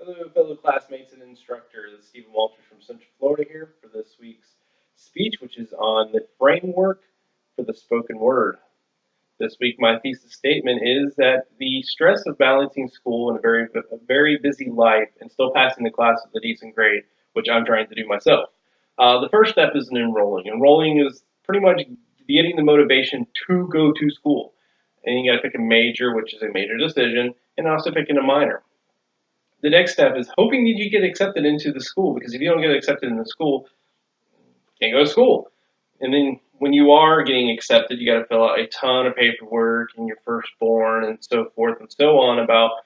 Hello, fellow classmates and instructor. This is Stephen Walters from Central Florida here for this week's speech, which is on the framework for the spoken word. This week, my thesis statement is that the stress of balancing school and a very busy life and still passing the class with a decent grade, which I'm trying to do myself. The first step is in enrolling. Enrolling is pretty much getting the motivation to go to school. And you got to pick a major, which is a major decision, and also picking a minor. The next step is hoping that you get accepted into the school, because if you don't get accepted in the school, you can't go to school. And then when you are getting accepted, you got to fill out a ton of paperwork and your firstborn and so forth and so on about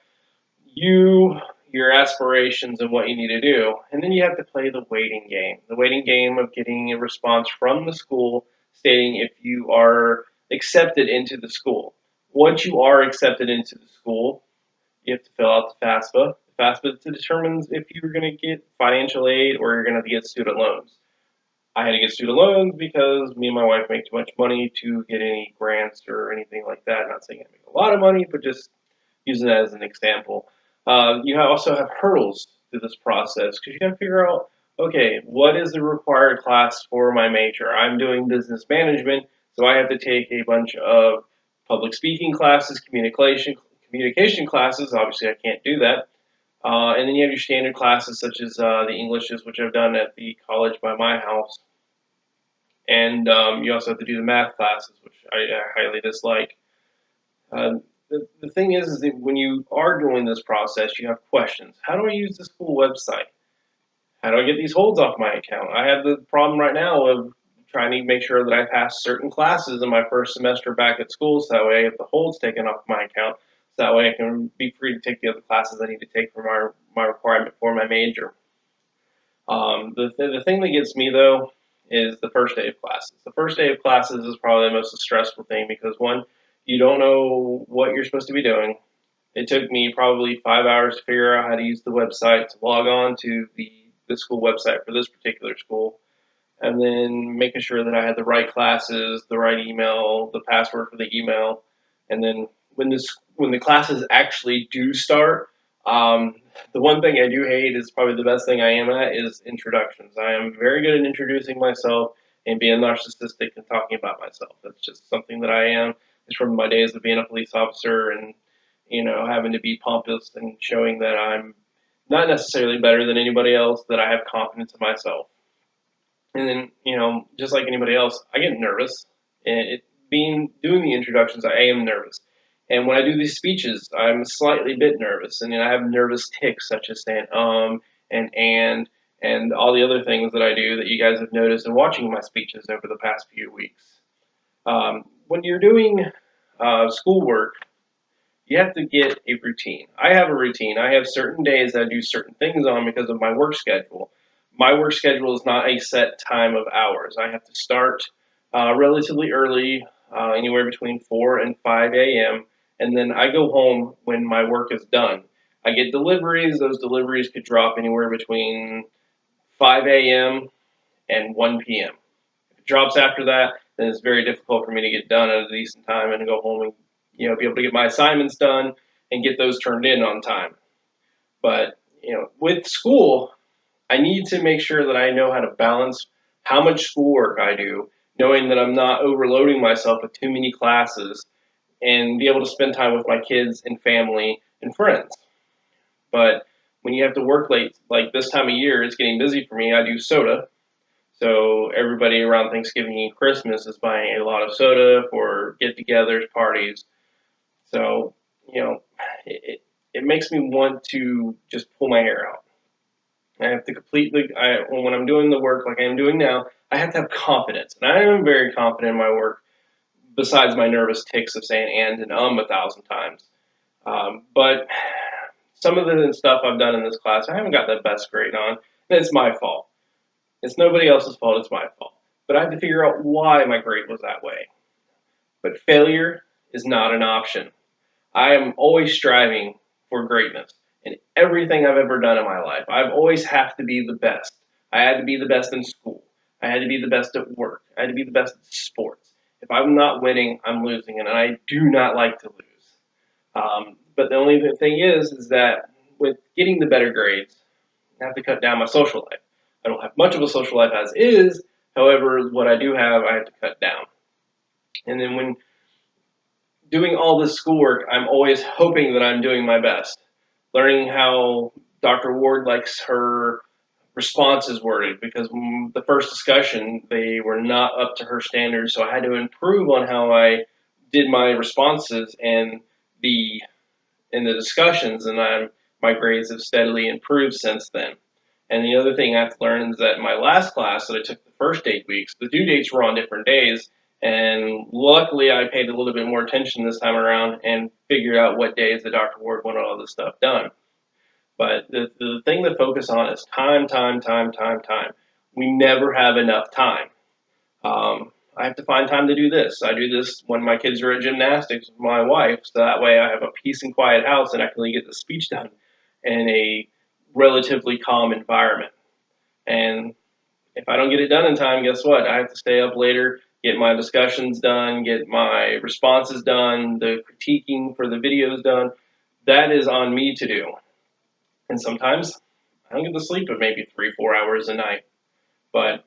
you, your aspirations, and what you need to do. And then you have to play the waiting game of getting a response from the school stating if you are accepted into the school. Once you are accepted into the school, you have to fill out the FAFSA. The FAFSA determines if you're going to get financial aid or you're going to get student loans. I had to get student loans because me and my wife make too much money to get any grants or anything like that. Not saying I make a lot of money, but just using that as an example. You also have hurdles through this process because you got to figure out, okay, what is the required class for my major? I'm doing business management, so I have to take a bunch of public speaking classes, communication classes. Obviously, I can't do that. And then you have your standard classes such as the Englishes, which I've done at the college by my house. And you also have to do the math classes, which I highly dislike. The thing is that when you are doing this process, you have questions. How do I use the school website? How do I get these holds off my account? I have the problem right now of trying to make sure that I pass certain classes in my first semester back at school, so that way I get the holds taken off my account. So that way I can be free to take the other classes I need to take for my requirement for my major. The thing that gets me though is the first day of classes. The first day of classes is probably the most stressful thing because one, you don't know what you're supposed to be doing. It took me probably 5 hours to figure out how to use the website to log on to the school website for this particular school, and then making sure that I had the right classes, the right email, the password for the email, and then when the classes actually do start, the one thing I do hate is probably the best thing I am at is introductions. I am very good at introducing myself and being narcissistic and talking about myself. That's just something that I am. It's from my days of being a police officer and having to be pompous and showing that I'm not necessarily better than anybody else, that I have confidence in myself. And then, just like anybody else, I get nervous. And doing the introductions, I am nervous. And when I do these speeches, I'm slightly bit nervous. And then I have nervous tics such as saying and all the other things that I do that you guys have noticed in watching my speeches over the past few weeks. When you're doing schoolwork, you have to get a routine. I have a routine. I have certain days that I do certain things on because of my work schedule. My work schedule is not a set time of hours. I have to start relatively early, anywhere between 4 and 5 a.m., and then I go home when my work is done. I get deliveries. Those deliveries could drop anywhere between 5 a.m. and 1 p.m. If it drops after that, then it's very difficult for me to get done at a decent time and go home and be able to get my assignments done and get those turned in on time. But with school, I need to make sure that I know how to balance how much schoolwork I do, knowing that I'm not overloading myself with too many classes, and be able to spend time with my kids and family and friends. But when you have to work late, like this time of year, it's getting busy for me. I do soda. So everybody around Thanksgiving and Christmas is buying a lot of soda for get-togethers, parties. So, it makes me want to just pull my hair out. I have to when I'm doing the work like I'm doing now, I have to have confidence. And I am very confident in my work, besides my nervous tics of saying and 1,000 times. But some of the stuff I've done in this class, I haven't got the best grade on, and it's my fault. It's nobody else's fault, it's my fault. But I have to figure out why my grade was that way. But failure is not an option. I am always striving for greatness in everything I've ever done in my life. I've always have to be the best. I had to be the best in school. I had to be the best at work. I had to be the best at sports. If I'm not winning, I'm losing, and I do not like to lose. But the only thing is that with getting the better grades, I have to cut down my social life. I don't have much of a social life as is. However, what I do have, I have to cut down. And then when doing all this schoolwork, I'm always hoping that I'm doing my best. Learning how Dr. Ward likes her responses worded, because the first discussion, they were not up to her standards, so I had to improve on how I did my responses and the in the discussions, and my grades have steadily improved since then. And the other thing I have to learn is that in my last class that I took the first 8 weeks, the due dates were on different days, and luckily I paid a little bit more attention this time around and figured out what days that Dr. Ward wanted all this stuff done. But the thing to focus on is time, time, time, time, time. We never have enough time. I have to find time to do this. I do this when my kids are at gymnastics with my wife, so that way I have a peace and quiet house and I can really get the speech done in a relatively calm environment. And if I don't get it done in time, guess what? I have to stay up later, get my discussions done, get my responses done, the critiquing for the videos done. That is on me to do. And sometimes I don't get to sleep but maybe 3-4 hours a night. But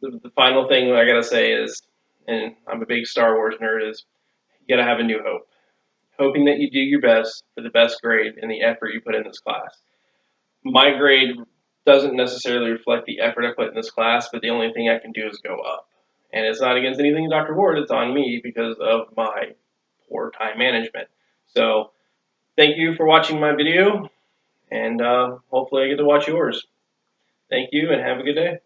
the final thing I gotta say is, and I'm a big Star Wars nerd, is you gotta have a new hope. Hoping that you do your best for the best grade and the effort you put in this class. My grade doesn't necessarily reflect the effort I put in this class, but the only thing I can do is go up. And it's not against anything Dr. Ward, it's on me because of my poor time management. So thank you for watching my video, and hopefully I get to watch yours. Thank you and have a good day.